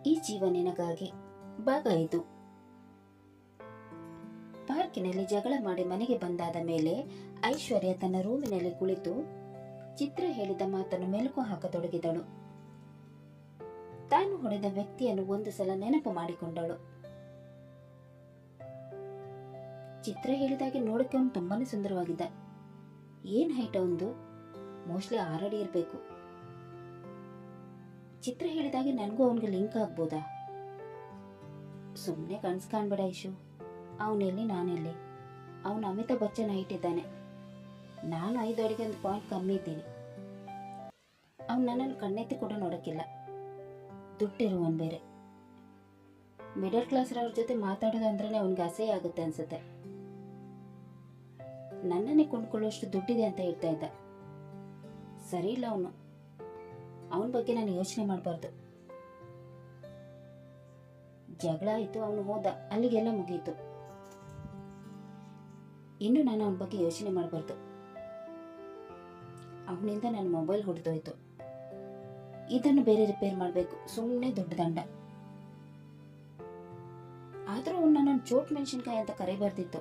ಈ ಜೀವ ನಿನಗಾಗಿ ಭಾಗ 5. ಪಾರ್ಕಿನಲ್ಲಿ ಜಗಳ ಮಾಡಿ ಮನೆಗೆ ಬಂದಾದ ಮೇಲೆ ಐಶ್ವರ್ಯ ತನ್ನ ರೂಮಿನಲ್ಲಿ ಕುಳಿತು ಚಿತ್ರ ಹೇಳಿದ ಮಾತನ್ನು ಮೆಲುಕು ಹಾಕತೊಡಗಿದಳು. ತಾನು ಹೊಡೆದ ವ್ಯಕ್ತಿಯನ್ನು ಒಂದು ಸಲ ನೆನಪು ಮಾಡಿಕೊಂಡಳು. ಚಿತ್ರ ಹೇಳಿದಾಗೆ ನೋಡಕ್ಕೆ ಅವನು ತುಂಬಾನೇ ಸುಂದರವಾಗಿದ್ದ. ಏನ್ ಹೈಟ್ ಒಂದು ಮೋಸ್ಟ್ಲಿ 6 ಅಡಿ ಇರಬೇಕು. ಚಿತ್ರ ಹೇಳಿದಾಗೆ ನನಗೂ ಅವನಿಗೆ ಲಿಂಕ್ ಆಗ್ಬೋದಾ? ಸುಮ್ಮನೆ ಕನ್ಸ್ ಕಾಣ್ಬೇಡ ಐಶು. ಅವನೆಲ್ಲಿ ನಾನೆಲ್ಲಿ? ಅವನು ಅಮಿತಾಬ್ ಬಚ್ಚನ್ ಹೈಟ್ ಇದ್ದಾನೆ. ನಾನು 5 ಅಡಿಗೆ 1 ಪಾಯಿಂಟ್ ಕಮ್ಮಿ ಇದ್ದೀನಿ. ಅವನು ನನ್ನನ್ನು ಕಣ್ಣೆತ್ತಿ ಕೂಡ ನೋಡಕ್ಕಿಲ್ಲ. ದುಡ್ಡಿರುವನ್ ಬೇರೆ. ಮಿಡಲ್ ಕ್ಲಾಸ್ ಅವ್ರ ಜೊತೆ ಮಾತಾಡೋದು ಅಂದ್ರೆ ಅವನಿಗೆ ಅಸಹ್ಯ ಆಗುತ್ತೆ ಅನ್ಸುತ್ತೆ. ನನ್ನನ್ನೇ ಕೊಂಡ್ಕೊಳ್ಳುವಷ್ಟು ದುಡ್ಡಿದೆ ಅಂತ ಹೇಳ್ತಾ ಇದ್ದ. ಸರಿ ಇಲ್ಲ ಅವನು. ಅವನ ಬಗ್ಗೆ ನಾನು ಯೋಚನೆ ಮಾಡಬಾರ್ದು. ಜಗಳ ಆಯಿತು, ಅವನು ಹೋದ, ಅಲ್ಲಿಗೆಲ್ಲ ಮುಗೀತು. ಇನ್ನು ನಾನು ಅವನ ಬಗ್ಗೆ ಯೋಚನೆ ಮಾಡಬಾರ್ದು. ಅವನಿಂದ ನನ್ನ ಮೊಬೈಲ್ ಹೊಡೆದೋಯ್ತು. ಇದನ್ನು ಬೇರೆ ರಿಪೇರ್ ಮಾಡಬೇಕು. ಸುಮ್ಮನೆ ದೊಡ್ಡ ದಂಡ. ಆದರೂ ಅವನು ನನ್ನನ್ನು ಚೋಟ್ ಮೆಣಸಿನ್ಕಾಯಿ ಅಂತ ಕರೆಯಬಾರ್ದಿತ್ತು.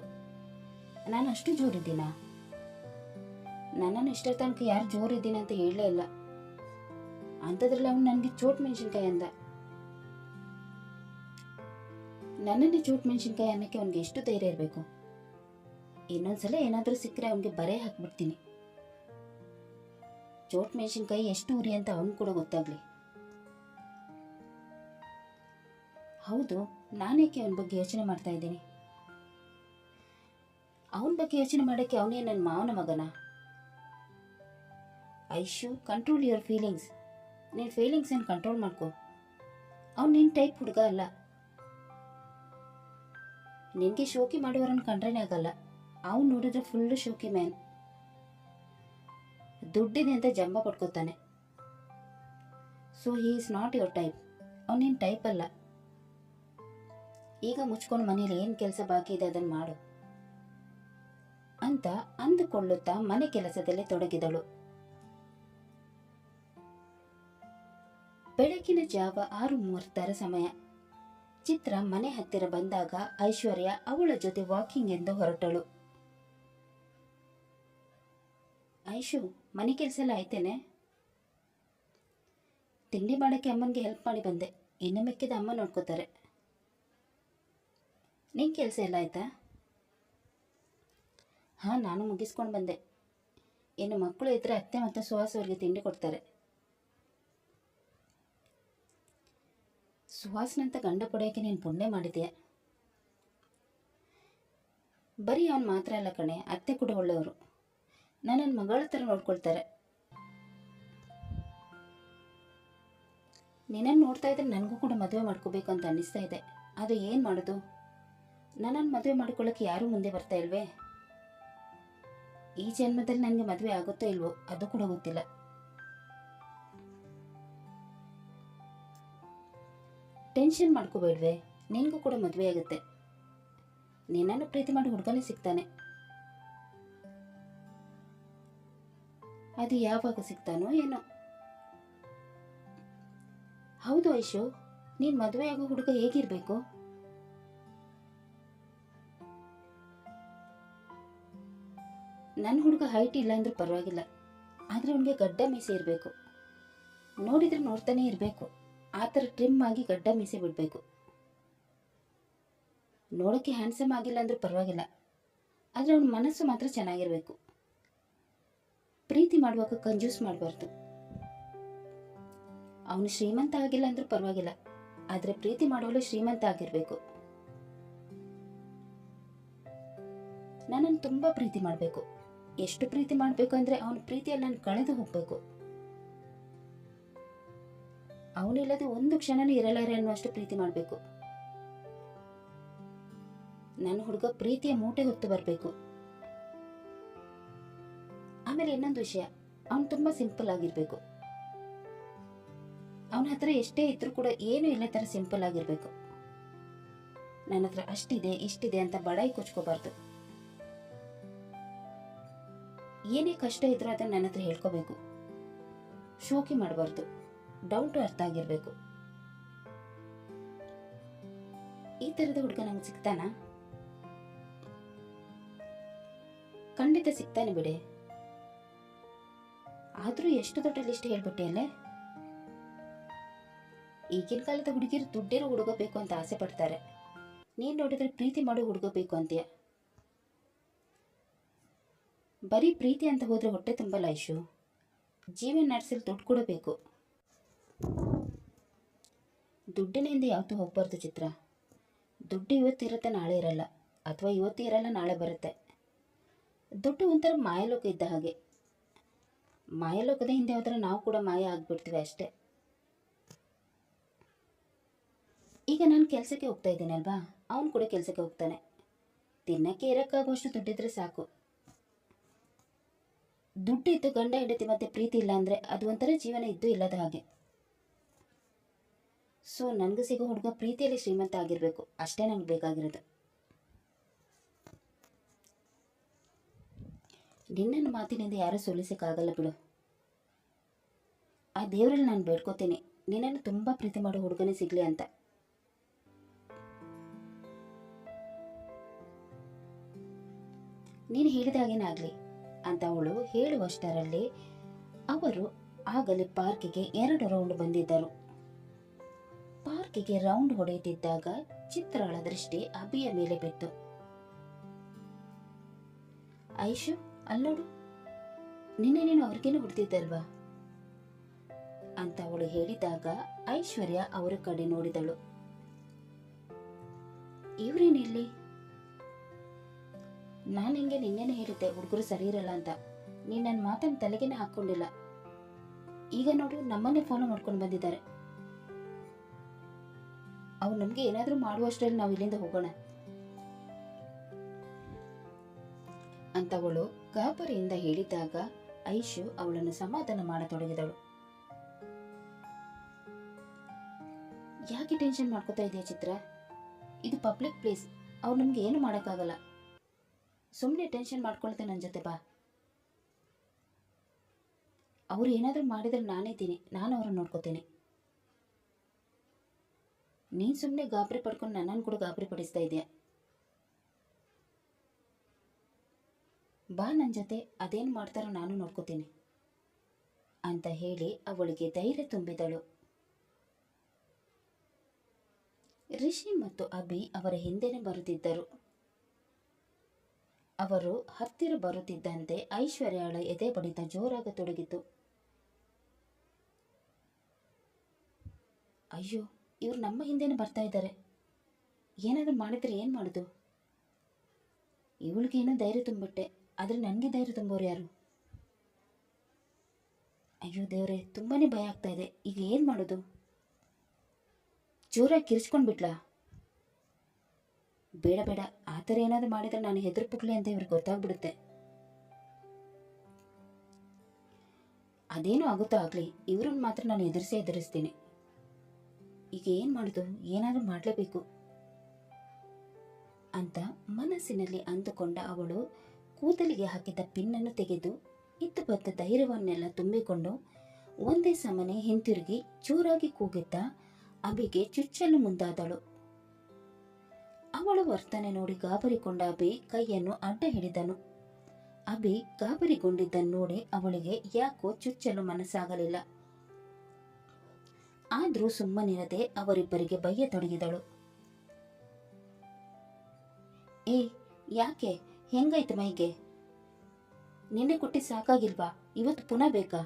ನಾನು ಅಷ್ಟು ಜೋರಿದ್ದೀನಾ? ನನ್ನನ್ನು ಇಷ್ಟರ ತನಕ ಯಾರು ಜೋರಿದ್ದೀನಿ ಅಂತ ಹೇಳಲೇ ಇಲ್ಲ. ಅಂಥದ್ರಲ್ಲಿ ಅವನು ನನಗೆ ಚೋಟ್ ಮೆಣಸಿನ್ಕಾಯಿ ಅಂದ. ನನ್ನನ್ನೇ ಚೋಟ್ ಮೆಣಸಿನ್ಕಾಯಿ ಅನ್ನಕ್ಕೆ ಅವನಿಗೆ ಎಷ್ಟು ಧೈರ್ಯ ಇರಬೇಕು? ಇನ್ನೊಂದ್ಸಲ ಏನಾದರೂ ಸಿಕ್ಕರೆ ಅವನಿಗೆ ಬರೆ ಹಾಕ್ಬಿಡ್ತೀನಿ. ಚೋಟ್ ಮೆಣಸಿನ್ಕಾಯಿ ಎಷ್ಟು ಉರಿ ಅಂತ ಅವನು ಕೂಡ ಗೊತ್ತಾಗ್ಲಿ. ಹೌದು, ನಾನೇಕೆ ಅವನ ಬಗ್ಗೆ ಯೋಚನೆ ಮಾಡ್ತಾ ಇದ್ದೀನಿ? ಅವನ ಬಗ್ಗೆ ಯೋಚನೆ ಮಾಡೋಕ್ಕೆ ಅವನೇ ನನ್ನ ಮಾವನ ಮಗನ? Aishu, control your feelings. ನೀನು ಫೀಲಿಂಗ್ಸನ್ನು ಕಂಟ್ರೋಲ್ ಮಾಡ್ಕೋ. ಅವ್ನು ನಿನ್ನ ಟೈಪ್ ಹುಡುಗ ಅಲ್ಲ. ನಿನಗೆ ಶೋಕಿ ಮಾಡುವವರನ್ನು ಕಂಡ್ರೇನೆ ಆಗಲ್ಲ. ಅವನು ನೋಡಿದ್ರೆ ಫುಲ್ಲು ಶೋಕಿ ಮ್ಯಾನ್. ದುಡ್ಡಿದೆ ಅಂತ ಜಂಬ ಪಡ್ಕೋತಾನೆ. So he is not your type. ಅವ್ನು ನಿನ್ನ ಟೈಪ್ ಅಲ್ಲ. ಈಗ ಮುಚ್ಕೊಂಡು ಮನೇಲಿ ಏನು ಕೆಲಸ ಬಾಕಿ ಇದೆ ಅದನ್ನು ಮಾಡು ಅಂತ ಅಂದುಕೊಳ್ಳುತ್ತಾ ಮನೆ ಕೆಲಸದಲ್ಲಿ ತೊಡಗಿದಳು. ಬೆಳಗಿನ ಜಾವ 6:30 ಸಮಯ. ಚಿತ್ರ ಮನೆ ಹತ್ತಿರ ಬಂದಾಗ ಐಶ್ವರ್ಯ ಅವಳ ಜೊತೆ ವಾಕಿಂಗ್ ಎಂದು ಹೊರಟಳು. ಐಶು, ಮನೆ ಕೆಲಸ ಎಲ್ಲ ಆಯ್ತೇನೆ? ತಿಂಡಿ ಮಾಡೋಕ್ಕೆ ಅಮ್ಮನಿಗೆ ಹೆಲ್ಪ್ ಮಾಡಿ ಬಂದೆ. ಇನ್ನು ಮಿಕ್ಕಿದ ಅಮ್ಮ ನೋಡ್ಕೋತಾರೆ. ನಿನ್ನ ಕೆಲಸ ಎಲ್ಲ ಆಯ್ತಾ? ಹಾಂ, ನಾನು ಮುಗಿಸ್ಕೊಂಡು ಬಂದೆ. ಇನ್ನು ಮಕ್ಕಳು ಇದ್ರೆ ಅತ್ತೆ ಮತ್ತು ಸುಹಾಸ್ ಅವ್ರಿಗೆ ತಿಂಡಿ ಕೊಡ್ತಾರೆ. ಸುಹಾಸ್ನಂತ ಗಂಡ ಪಡೆಯೋಕ್ಕೆ ನೀನು ಪುಣ್ಯ ಮಾಡಿದೆಯಾ? ಬರೀ ಅವನು ಮಾತ್ರ ಅಲ್ಲ ಕಣೆ, ಅತ್ತೆ ಕೂಡ ಒಳ್ಳೆಯವರು. ನನ್ನ ಮಗಳ ಥರ ನೋಡ್ಕೊಳ್ತಾರೆ. ನಿನ್ನನ್ನು ನೋಡ್ತಾ ಇದ್ರೆ ನನಗೂ ಕೂಡ ಮದುವೆ ಮಾಡ್ಕೋಬೇಕು ಅಂತ ಅನ್ನಿಸ್ತಾ ಇದೆ. ಅದು ಏನು ಮಾಡೋದು? ನನ್ನನ್ನು ಮದುವೆ ಮಾಡ್ಕೊಳ್ಳೋಕ್ಕೆ ಯಾರೂ ಮುಂದೆ ಬರ್ತಾ ಇಲ್ವೇ? ಈ ಜನ್ಮದಲ್ಲಿ ನನಗೆ ಮದುವೆ ಆಗುತ್ತೋ ಇಲ್ವೋ ಅದು ಕೂಡ ಗೊತ್ತಿಲ್ಲ. ಟೆನ್ಷನ್ ಮಾಡ್ಕೋಬೇಡ್ವೆ, ನಿನಗೂ ಕೂಡ ಮದುವೆ ಆಗುತ್ತೆ. ನಿನ್ನನ್ನು ಪ್ರೀತಿ ಮಾಡಿ ಹುಡುಗನೇ ಸಿಗ್ತಾನೆ. ಅದು ಯಾವಾಗ ಸಿಗ್ತಾನೋ ಏನೋ. ಹೌದು ಐಶು, ನೀನು ಮದುವೆ ಆಗೋ ಹುಡುಗ ಹೇಗಿರ್ಬೇಕು? ನನ್ನ ಹುಡುಗ ಹೈಟ್ ಇಲ್ಲ ಅಂದ್ರೂ ಪರವಾಗಿಲ್ಲ, ಆದರೆ ಅವನಿಗೆ ಗಡ್ಡ ಮೀಸೆ ಇರಬೇಕು. ನೋಡಿದ್ರೆ ನೋಡ್ತಾನೆ ಇರಬೇಕು. ಆ ಥರ ಟ್ರಿಮ್ ಆಗಿ ಗಡ್ಡ ಮೀಸೆ ಬಿಡಬೇಕು. ನೋಡೋಕ್ಕೆ ಹ್ಯಾಂಡ್ಸಮ್ ಆಗಿಲ್ಲ ಅಂದ್ರೂ ಪರವಾಗಿಲ್ಲ, ಆದರೆ ಅವನ ಮನಸ್ಸು ಮಾತ್ರ ಚೆನ್ನಾಗಿರಬೇಕು. ಪ್ರೀತಿ ಮಾಡುವಾಗ ಕಂಜೂಸ್ ಮಾಡಬಾರ್ದು. ಅವನು ಶ್ರೀಮಂತ ಆಗಿಲ್ಲ ಅಂದ್ರೂ ಪರವಾಗಿಲ್ಲ, ಆದರೆ ಪ್ರೀತಿ ಮಾಡುವಳು ಶ್ರೀಮಂತ ಆಗಿರಬೇಕು. ನನ್ನನ್ನು ತುಂಬ ಪ್ರೀತಿ ಮಾಡಬೇಕು. ಎಷ್ಟು ಪ್ರೀತಿ ಮಾಡಬೇಕು ಅಂದರೆ ಅವನ ಪ್ರೀತಿಯಲ್ಲಿ ನಾನು ಕಳೆದು ಹೋಗಬೇಕು. ಅವನಿಲ್ಲದೆ ಒಂದು ಕ್ಷಣನೂ ಇರಲಾರೆ ಅನ್ನುವಷ್ಟು ಪ್ರೀತಿ ಮಾಡಬೇಕು. ನನ್ನ ಹುಡುಗ ಪ್ರೀತಿಯ ಮೂಟೆ ಹೊತ್ತು ಬರಬೇಕು. ಆಮೇಲೆ ಇನ್ನೊಂದು ವಿಷಯ, ಅವನು ತುಂಬ ಸಿಂಪಲ್ ಆಗಿರಬೇಕು. ಅವನ ಹತ್ರ ಎಷ್ಟೇ ಇದ್ರೂ ಕೂಡ ಏನೂ ಇಲ್ಲ ಥರ ಸಿಂಪಲ್ ಆಗಿರಬೇಕು. ನನ್ನ ಹತ್ರ ಅಷ್ಟಿದೆ ಇಷ್ಟಿದೆ ಅಂತ ಬಡಾಯಿ ಕೊಚ್ಕೋಬಾರ್ದು. ಏನೇ ಕಷ್ಟ ಇದ್ರೂ ಅದನ್ನು ನನ್ನ ಹತ್ರ ಹೇಳ್ಕೋಬೇಕು. ಶೋಕಿ ಮಾಡಬಾರ್ದು. ಡೌನ್ ಟು ಅರ್ಥ ಆಗಿರಬೇಕು. ಈ ಥರದ ಹುಡುಗ ನಂಗೆ ಸಿಗ್ತಾನಾ? ಖಂಡಿತ ಸಿಗ್ತಾನೆ ಬಿಡೆ. ಆದರೂ ಎಷ್ಟು ದೊಡ್ಡ ಲಿಸ್ಟ್ ಹೇಳ್ಬಿಟ್ಟೆ ಅಲ್ಲೇ. ಈಗಿನ ಕಾಲದ ಹುಡುಗಿರು ದುಡ್ಡಿರೋ ಹುಡುಗ ಬೇಕು ಅಂತ ಆಸೆ ಪಡ್ತಾರೆ. ನೀನು ನೋಡಿದ್ರೆ ಪ್ರೀತಿ ಮಾಡೋ ಹುಡುಗ ಬೇಕು ಅಂತೀಯ. ಬರೀ ಪ್ರೀತಿ ಅಂತ ಹೋದರೆ ಹೊಟ್ಟೆ ತುಂಬಲ್ಲ ಐಶು. ಜೀವನ ನಡೆಸಲು ದುಡ್ಡು ಕೂಡ ಬೇಕು. ದುಡ್ಡಿನಿಂದ ಯಾವತ್ತೂ ಹೋಗ್ಬಾರ್ದು ಚಿತ್ರ. ದುಡ್ಡು ಇವತ್ತಿರುತ್ತೆ, ನಾಳೆ ಇರಲ್ಲ, ಅಥವಾ ಇವತ್ತು ಇರಲ್ಲ, ನಾಳೆ ಬರುತ್ತೆ. ದುಡ್ಡು ಒಂಥರ ಮಾಯಲೋಕ ಇದ್ದ ಹಾಗೆ. ಮಾಯಲೋಕದ ಹಿಂದೆ ಹೋದರೆ ನಾವು ಕೂಡ ಮಾಯ ಆಗಿಬಿಡ್ತೀವಿ ಅಷ್ಟೇ. ಈಗ ನಾನು ಕೆಲಸಕ್ಕೆ ಹೋಗ್ತಾ ಇದ್ದೀನಿ ಅಲ್ವಾ, ಅವನು ಕೂಡ ಕೆಲಸಕ್ಕೆ ಹೋಗ್ತಾನೆ. ತಿನ್ನಕ್ಕೆ ಇರೋಕ್ಕಾಗುವಷ್ಟು ದುಡ್ಡಿದ್ರೆ ಸಾಕು. ದುಡ್ಡು ಇದ್ದು ಗಂಡ ಹೆಂಡತಿ ಮತ್ತೆ ಪ್ರೀತಿ ಇಲ್ಲ ಅಂದರೆ ಅದು ಒಂಥರ ಜೀವನ ಇದ್ದು ಇಲ್ಲದ ಹಾಗೆ. ಸೊ ನನಗೆ ಸಿಗೋ ಹುಡುಗ ಪ್ರೀತಿಯಲ್ಲಿ ಶ್ರೀಮಂತ ಆಗಿರಬೇಕು, ಅಷ್ಟೇ ನನಗೆ ಬೇಕಾಗಿರೋದು. ನಿನ್ನನ್ನು ಮಾತಿನಿಂದ ಯಾರೂ ಸೋಲಿಸೋಕ್ಕಾಗಲ್ಲ ಬಿಡು. ಆ ದೇವರಲ್ಲಿ ನಾನು ಬೇಡ್ಕೋತೀನಿ ನಿನ್ನನ್ನು ತುಂಬ ಪ್ರೀತಿ ಮಾಡೋ ಹುಡುಗನೇ ಸಿಗಲಿ ಅಂತ. ನೀನು ಹೇಳಿದ ಹಾಗೇನಾಗಲಿ ಅಂತ ಅವಳು ಹೇಳುವಷ್ಟರಲ್ಲಿ ಅವರು ಆಗಲೇ ಪಾರ್ಕಿಗೆ 2 ರೌಂಡ್ ಬಂದಿದ್ದರು. ಪಾರ್ಕಿಗೆ ರೌಂಡ್ ಹೊಡೆಯುತ್ತಿದ್ದಾಗ ಚಿತ್ರಳ ದೃಷ್ಟಿ ಅಭಿಯ ಮೇಲೆ ಬಿತ್ತು. ಐಶು, ಅಲ್ಲೋಡು, ನಿನ್ನೆ ನೀನು ಅವ್ರಿಗೇನು ಹೊಡ್ತಿದ್ದಲ್ವಾ ಅಂತ ಅವಳು ಹೇಳಿದಾಗ ಐಶ್ವರ್ಯ ಅವರ ಕಡೆ ನೋಡಿದಳು. ಇವರೇನಿಲ್ಲಿ? ನಾನು ನಿಂಗೆ ನಿನ್ನೆನೇ ಹೇಳಿದ್ದೆ ಹುಡುಗರು ಸರಿ ಇರಲ್ಲ ಅಂತ. ನೀನು ನನ್ನ ಮಾತನ್ನು ತಲೆಗೇನೆ ಹಾಕ್ಕೊಂಡಿಲ್ಲ. ಈಗ ನೋಡು, ನಮ್ಮನ್ನೇ ಫಾಲೋ ಮಾಡ್ಕೊಂಡು ಬಂದಿದ್ದಾರೆ. ಅವ್ರು ನಮಗೆ ಏನಾದರೂ ಮಾಡುವಷ್ಟರಲ್ಲಿ ನಾವು ಇಲ್ಲಿಂದ ಹೋಗೋಣ ಅಂತ ಅವಳು ಗಾಬರಿಯಿಂದ ಹೇಳಿದಾಗ ಐಶು ಅವಳನ್ನು ಸಮಾಧಾನ ಮಾಡತೊಡಗಿದಳು. ಯಾಕೆ ಟೆನ್ಷನ್ ಮಾಡ್ಕೋತಾ ಇದೆಯಾ ಚಿತ್ರ? ಇದು ಪಬ್ಲಿಕ್ ಪ್ಲೇಸ್, ಅವ್ರು ನಮ್ಗೆ ಏನು ಮಾಡೋಕ್ಕಾಗಲ್ಲ. ಸುಮ್ಮನೆ ಟೆನ್ಷನ್ ಮಾಡ್ಕೊಳ್ತೆ ನನ್ನ ಜೊತೆ ಬಾ. ಅವ್ರು ಏನಾದರೂ ಮಾಡಿದ್ರೆ ನಾನಿದ್ದೀನಿ, ನಾನು ಅವ್ರನ್ನ ನೋಡ್ಕೋತೀನಿ. ನೀನು ಸುಮ್ಮನೆ ಗಾಬರಿ ಪಡ್ಕೊಂಡು ನನ್ನನ್ನು ಕೂಡ ಗಾಬರಿ ಪಡಿಸ್ತಾ ಇದೆಯಾ. ಬಾ ನನ್ನ ಜೊತೆ, ಅದೇನು ಮಾಡ್ತಾರೋ ನಾನು ನೋಡ್ಕೋತೀನಿ ಅಂತ ಹೇಳಿ ಅವಳಿಗೆ ಧೈರ್ಯ ತುಂಬಿದಳು. ರಿಷಿ ಮತ್ತು ಅಭಿ ಅವರ ಹಿಂದೆನೇ ಬರುತ್ತಿದ್ದರು. ಅವರು ಹತ್ತಿರ ಬರುತ್ತಿದ್ದಂತೆ ಐಶ್ವರ್ಯಳ ಎದೆ ಬಡಿತ ಜೋರಾಗತೊಡಗಿತು. ಅಯ್ಯೋ, ಇವ್ರು ನಮ್ಮ ಹಿಂದೆನೇ ಬರ್ತಾ ಇದ್ದಾರೆ. ಏನಾದರೂ ಮಾಡಿದ್ರೆ ಏನು ಮಾಡೋದು? ಇವಳಿಗೇನೋ ಧೈರ್ಯ ತುಂಬಿಟ್ಟೆ, ಆದರೆ ನನಗೆ ಧೈರ್ಯ ತುಂಬೋರು ಯಾರು? ಅಯ್ಯೋ ದೇವ್ರೆ, ತುಂಬಾ ಭಯ ಆಗ್ತಾ ಇದೆ. ಈಗ ಏನು ಮಾಡೋದು? ಜೋರಾಗಿ ಕಿರಿಸ್ಕೊಂಡ್ಬಿಟ್ಲಾ? ಬೇಡ ಬೇಡ, ಆ ಥರ ಏನಾದರೂ ಮಾಡಿದರೆ ನಾನು ಹೆದರ್ಪುಕ್ಲಿ ಅಂತ ಇವ್ರಿಗೆ ಗೊತ್ತಾಗ್ಬಿಡುತ್ತೆ. ಅದೇನೂ ಆಗುತ್ತೋ ಆಗಲಿ, ಇವ್ರನ್ನ ಮಾತ್ರ ನಾನು ಎದುರಿಸ್ತೀನಿ. ಈಗ ಏನು ಮಾಡೋದು? ಏನಾದರೂ ಮಾಡಲೇಬೇಕು ಅಂತ ಮನಸ್ಸಿನಲ್ಲಿ ಅಂದುಕೊಂಡ ಅವಳು ಕೂದಲಿಗೆ ಹಾಕಿದ್ದ ಪಿನ್ನನ್ನು ತೆಗೆದು ಇದ್ದು ಬಂದ ಧೈರ್ಯವನ್ನೆಲ್ಲ ತುಂಬಿಕೊಂಡು ಒಂದೇ ಸಮನೆ ಹಿಂತಿರುಗಿ ಜೋರಾಗಿ ಕೂಗಿದ್ದ ಅಭಿಗೆ ಚುಚ್ಚಲು ಮುಂದಾದಳು. ಅವಳ ವರ್ತನೆ ನೋಡಿ ಗಾಬರಿಕೊಂಡ ಅಭಿ ಕೈಯನ್ನು ಅಡ್ಡ ಹಿಡಿದನು. ಅಭಿ ಗಾಬರಿಗೊಂಡಿದ್ದನ್ನು ನೋಡಿ ಅವಳಿಗೆ ಯಾಕೋ ಚುಚ್ಚಲು ಮನಸ್ಸಾಗಲಿಲ್ಲ. ಆದರೂ ಸುಮ್ಮನಿರದೆ ಅವರಿಬ್ಬರಿಗೆ ಬಯ್ಯತೊಡಗಿದಳು. ಏ, ಯಾಕೆ? ಹೆಂಗಾಯ್ತು ಮೈಗೆ? ನಿನ್ನೆ ಕೊಟ್ಟು ಸಾಕಾಗಿಲ್ವಾ? ಇವತ್ತು ಪುನಃ ಬೇಕಾ?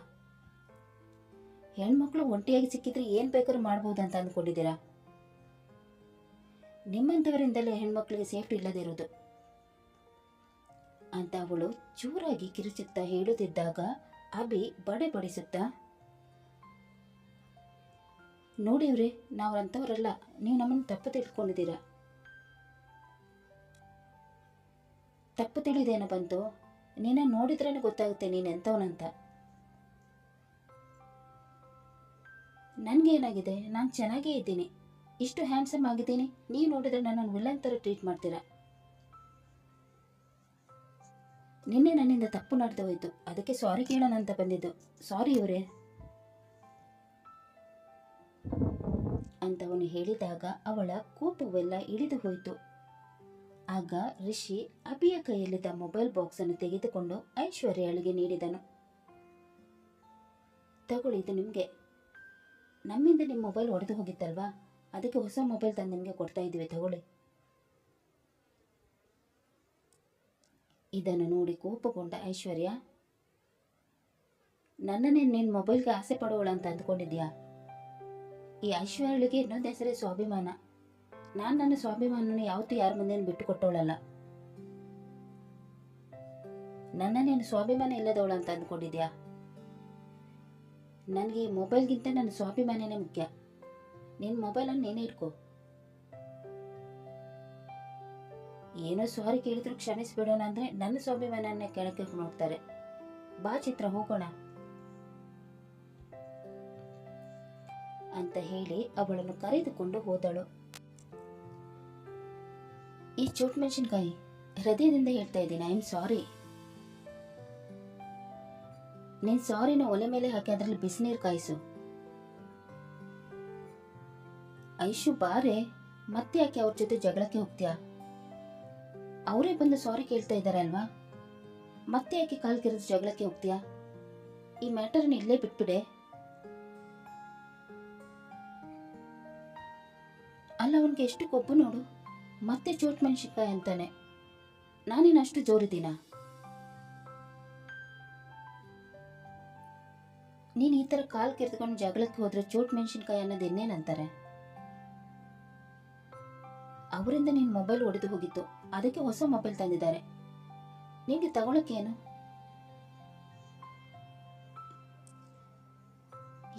ಹೆಣ್ಮಕ್ಳು ಒಂಟಿಯಾಗಿ ಸಿಕ್ಕಿದ್ರೆ ಏನು ಬೇಕಾದ್ರೂ ಮಾಡ್ಬೋದಂತ ಅಂದ್ಕೊಂಡಿದ್ದೀರಾ? ನಿಮ್ಮಂಥವರಿಂದಲೇ ಹೆಣ್ಮಕ್ಳಿಗೆ ಸೇಫ್ಟಿ ಇಲ್ಲದಿರೋದು ಅಂತ ಅವಳು ಜೋರಾಗಿ ಕಿರುಚುತ್ತಾ ಹೇಳುತ್ತಿದ್ದಾಗ ಅಭಿ ಬಡೆ ಬಡಿಸುತ್ತಾ, ನೋಡಿ ಇವ್ರೆ, ನಾವು ಅಂಥವರಲ್ಲ, ನೀವು ನಮ್ಮನ್ನು ತಪ್ಪು ತಿಳ್ಕೊಂಡಿದ್ದೀರಾ. ತಪ್ಪು ತಿಳಿದೇನೋ ಬಂತು? ನಿನ್ನ ನೋಡಿದ್ರೇನೆ ಗೊತ್ತಾಗುತ್ತೆ ನೀನು ಎಂಥವನಂತ. ನನಗೇನಾಗಿದೆ? ನಾನು ಚೆನ್ನಾಗೇ ಇದ್ದೀನಿ, ಇಷ್ಟು ಹ್ಯಾಂಡ್ಸಮ್ ಆಗಿದ್ದೀನಿ. ನೀವು ನೋಡಿದ್ರೆ ನನ್ನನ್ನು ವಿಲನ್ ಥರ ಟ್ರೀಟ್ ಮಾಡ್ತೀರಾ. ನಿನ್ನೆ ನನ್ನಿಂದ ತಪ್ಪು ನಡೆದು ಹೋಯ್ತು, ಅದಕ್ಕೆ ಸಾರಿ ಕೇಳೋಣ ಅಂತ ಬಂದಿದ್ದು. ಸಾರಿ ಇವರೇ ಅಂತವನು ಹೇಳಿದಾಗ ಅವಳ ಕೋಪವೆಲ್ಲ ಇಳಿದು ಹೋಯಿತು. ಆಗ ರಿಷಿ ಅಭಿಯ ಕೈಯಲ್ಲಿದ್ದ ಮೊಬೈಲ್ ಬಾಕ್ಸ್ ಅನ್ನು ತೆಗೆದುಕೊಂಡು ಐಶ್ವರ್ಯಳಿಗೆ ನೀಡಿದನು. ತಗೊಳ್ಳಿ, ಇದು ನಿಮಗೆ. ನಮ್ಮಿಂದ ನಿಮ್ಮ ಮೊಬೈಲ್ ಒಡೆದು ಹೋಗಿತ್ತಲ್ವಾ, ಅದಕ್ಕೆ ಹೊಸ ಮೊಬೈಲ್ ತಂದು ನಿಮಗೆ ಕೊಡ್ತಾ ಇದ್ದೀವಿ, ತಗೊಳ್ಳಿ. ಇದನ್ನು ನೋಡಿ ಕೋಪಗೊಂಡ ಐಶ್ವರ್ಯ, ನನ್ನನ್ನೇ ನಿನ್ನ ಮೊಬೈಲ್ಗೆ ಆಸೆ ಪಡೋಳ ಅಂತ ಅಂದ್ಕೊಂಡಿದ್ಯಾ? ಈ ಐಶ್ವರ್ಯಳಿಗೆ ಇನ್ನೊಂದು ಹೆಸರೇ ಸ್ವಾಭಿಮಾನ. ನಾನು ನನ್ನ ಸ್ವಾಭಿಮಾನನ ಯಾವತ್ತೂ ಯಾರ ಮುಂದೇನು ಬಿಟ್ಟು ಕೊಟ್ಟವಳಲ್ಲ. ನನ್ನ ನೀನು ಸ್ವಾಭಿಮಾನ ಇಲ್ಲದವಳ ಅಂತ ಅಂದ್ಕೊಂಡಿದ್ಯಾ? ನನಗೆ ಈ ಮೊಬೈಲ್ಗಿಂತ ನನ್ನ ಸ್ವಾಭಿಮಾನನೇ ಮುಖ್ಯ. ನಿನ್ನ ಮೊಬೈಲನ್ನು ನೀನೇ ಇಟ್ಕೋ. ಏನೋ ಸಾರಿ ಕೇಳಿದ್ರು ಕ್ಷಮಿಸ್ಬಿಡೋಣ ಅಂದರೆ ನನ್ನ ಸ್ವಾಭಿಮಾನನ್ನೇ ಕೆಳಕ್ಕೆ ನೋಡ್ತಾರೆ. ಬಾ ಚಿತ್ರ, ಹೋಗೋಣ ಅಂತ ಹೇಳಿ ಅವಳನ್ನು ಕರೆದುಕೊಂಡು ಹೋದಳು. ಈ ಚೋಟ್ ಮೆಣಸಿನ್ಕಾಯಿ, ಹೃದಯದಿಂದ ಹೇಳ್ತಾ ಇದ್ದೀನಿ, ಐ ಆಮ್ ಸಾರಿ. ನೀನ್ ಸಾರಿನ ಒಲೆ ಮೇಲೆ ಹಾಕಿ ಅದರಲ್ಲಿ ಬಿಸಿನೀರು ಕಾಯಿಸು. ಐಶು ಬಾರೆ, ಮತ್ತೆ ಯಾಕೆ ಅವ್ರ ಜೊತೆ ಜಗಳಕ್ಕೆ ಹೋಗ್ತೀಯಾ? ಅವರೇ ಬಂದು ಸಾರಿ ಕೇಳ್ತಾ ಇದ್ದಾರೆ ಅಲ್ವಾ, ಮತ್ತೆ ಯಾಕೆ ಕಾಲ್ ಕೆರೆದು ಜಗಳಕ್ಕೆ ಹೋಗ್ತೀಯಾ? ಈ ಮ್ಯಾಟರ್ನ ಇಲ್ಲೇ ಬಿಟ್ಬಿಡೆ. ಅಲ್ಲ, ಅವನಿಗೆ ಎಷ್ಟು ಕೊಬ್ಬು ನೋಡು, ಮತ್ತೆ ಚೋಟ್ ಮೆಣಸಿನ್ಕಾಯಿ ಅಂತಾನೆ. ನಾನೇನು ಅಷ್ಟು ಜೋರಿದ್ದೀನ? ನೀನು ಈ ಥರ ಕಾಲು ಕೆರೆದುಕೊಂಡು ಜಗಳಕ್ಕೆ ಹೋದ್ರೆ ಚೋಟ್ ಮೆಣಸಿನ್ಕಾಯಿ ಅನ್ನೋದು ಇನ್ನೇನಂತಾರೆ? ಅವರಿಂದ ನಿನ್ನ ಮೊಬೈಲ್ ಒಡೆದು ಹೋಗಿತ್ತು, ಅದಕ್ಕೆ ಹೊಸ ಮೊಬೈಲ್ ತಂದಿದ್ದಾರೆ. ನಿನಗೆ ತಗೊಳಕ್ಕೇನು?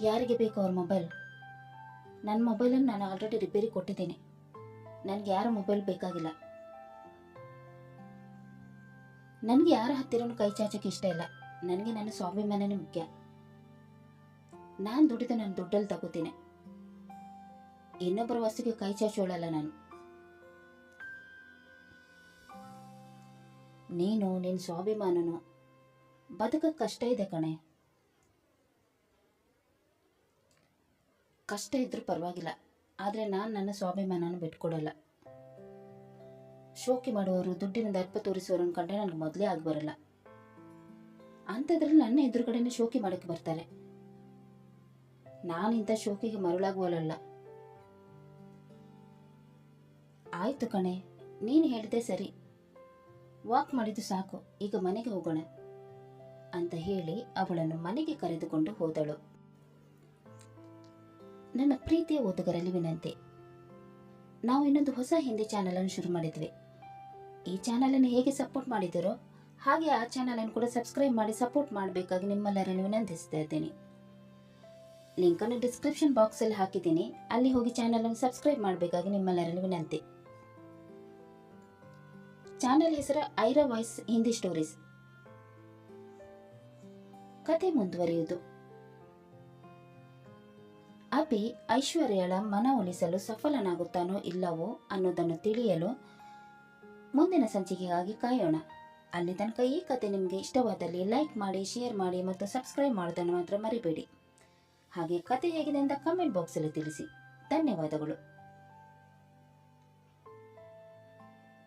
ಯಾರಿಗೆ ಬೇಕು ಅವ್ರ ಮೊಬೈಲ್? ನನ್ನ ಮೊಬೈಲನ್ನು ನಾನು ಆಲ್ರೆಡಿ ರಿಪೇರಿ ಕೊಟ್ಟಿದ್ದೀನಿ. ನನಗೆ ಯಾರ ಮೊಬೈಲ್ ಬೇಕಾಗಿಲ್ಲ. ನನಗೆ ಯಾರ ಹತ್ತಿರನೂ ಕೈ ಚಾಚಕ್ಕೆ ಇಷ್ಟ ಇಲ್ಲ. ನನಗೆ ನನ್ನ ಸ್ವಾಭಿಮಾನನೇ ಮುಖ್ಯ. ನಾನು ದುಡಿದು ನನ್ನ ದುಡ್ಡಲ್ಲಿ ತಗೋತೀನಿ. ಇನ್ನೊಬ್ಬರ ವಸ್ತುಗೆ ಕೈ ಚಾಚೋಳಲ್ಲ ನಾನು. ನೀನು ನಿನ್ನ ಸ್ವಾಭಿಮಾನನು ಬದುಕಕ್ಕೆ ಕಷ್ಟ ಇದೆ ಕಣೆ. ಕಷ್ಟ ಇದ್ರೂ ಪರವಾಗಿಲ್ಲ, ಆದರೆ ನಾನು ನನ್ನ ಸ್ವಾಭಿಮಾನನ ಬಿಟ್ಕೊಡಲ್ಲ. ಶೋಕಿ ಮಾಡುವವರು, ದುಡ್ಡಿನ ದರ್ಪ ತೋರಿಸುವವರನ್ನು ಕಂಡ್ರೆ ನನಗೆ ಮೊದಲೇ ಆಗಿ ಬರಲ್ಲ. ಅಂಥದ್ರಲ್ಲಿ ನನ್ನ ಎದುರುಗಡೆನೇ ಶೋಕಿ ಮಾಡೋಕ್ಕೆ ಬರ್ತಾರೆ. ನಾನಿಂಥ ಶೋಕಿಗೆ ಮರುಳಾಗುವಲ್ಲ. ಆಯ್ತು ಕಣೆ, ನೀನು ಹೇಳಿದೆ ಸರಿ. ವಾಕ್ ಮಾಡಿದ್ದು ಸಾಕು, ಈಗ ಮನೆಗೆ ಹೋಗೋಣ ಅಂತ ಹೇಳಿ ಅವಳನ್ನು ಮನೆಗೆ ಕರೆದುಕೊಂಡು ಹೋದಳು. ನನ್ನ ಪ್ರೀತಿಯ ಓದುಗರಲ್ಲಿ ವಿನಂತಿ, ನಾವು ಇನ್ನೊಂದು ಹೊಸ ಹಿಂದಿ ಚಾನಲನ್ನು ಶುರು ಮಾಡಿದ್ವಿ. ಈ ಚಾನಲನ್ನು ಹೇಗೆ ಸಪೋರ್ಟ್ ಮಾಡಿದಿರೋ ಹಾಗೆ ಆ ಚಾನಲನ್ನು ಕೂಡ ಸಬ್ಸ್ಕ್ರೈಬ್ ಮಾಡಿ ಸಪೋರ್ಟ್ ಮಾಡಬೇಕಾಗಿ ನಿಮ್ಮೆಲ್ಲರನ್ನು ವಿನಂತಿಸ್ತಾ ಇದ್ದೀನಿ. ಲಿಂಕನ್ನು ಡಿಸ್ಕ್ರಿಪ್ಷನ್ ಬಾಕ್ಸಲ್ಲಿ ಹಾಕಿದ್ದೀನಿ, ಅಲ್ಲಿ ಹೋಗಿ ಚಾನಲನ್ನು ಸಬ್ಸ್ಕ್ರೈಬ್ ಮಾಡಬೇಕಾಗಿ ನಿಮ್ಮೆಲ್ಲರನ್ನು ವಿನಂತಿ. ಚಾನಲ್ ಹೆಸರು ಐರಾ ವಾಯ್ಸ್ ಹಿಂದಿ ಸ್ಟೋರೀಸ್. ಕತೆ ಮುಂದುವರಿಯುವುದು. ಅಭಿ ಐಶ್ವರ್ಯಳ ಮನವೊಲಿಸಲು ಸಫಲನಾಗುತ್ತಾನೋ ಇಲ್ಲವೋ ಅನ್ನೋದನ್ನು ತಿಳಿಯಲು ಮುಂದಿನ ಸಂಚಿಕೆಗಾಗಿ ಕಾಯೋಣ. ಅಲ್ಲಿ ತನಕ ಈ ಕತೆ ನಿಮಗೆ ಇಷ್ಟವಾದಲ್ಲಿ ಲೈಕ್ ಮಾಡಿ, ಶೇರ್ ಮಾಡಿ ಮತ್ತು ಸಬ್ಸ್ಕ್ರೈಬ್ ಮಾಡೋದನ್ನು ಮಾತ್ರ ಮರಿಬೇಡಿ. ಹಾಗೆ ಕತೆ ಹೇಗಿದೆ ಅಂತ ಕಮೆಂಟ್ ಬಾಕ್ಸಲ್ಲಿ ತಿಳಿಸಿ. ಧನ್ಯವಾದಗಳು.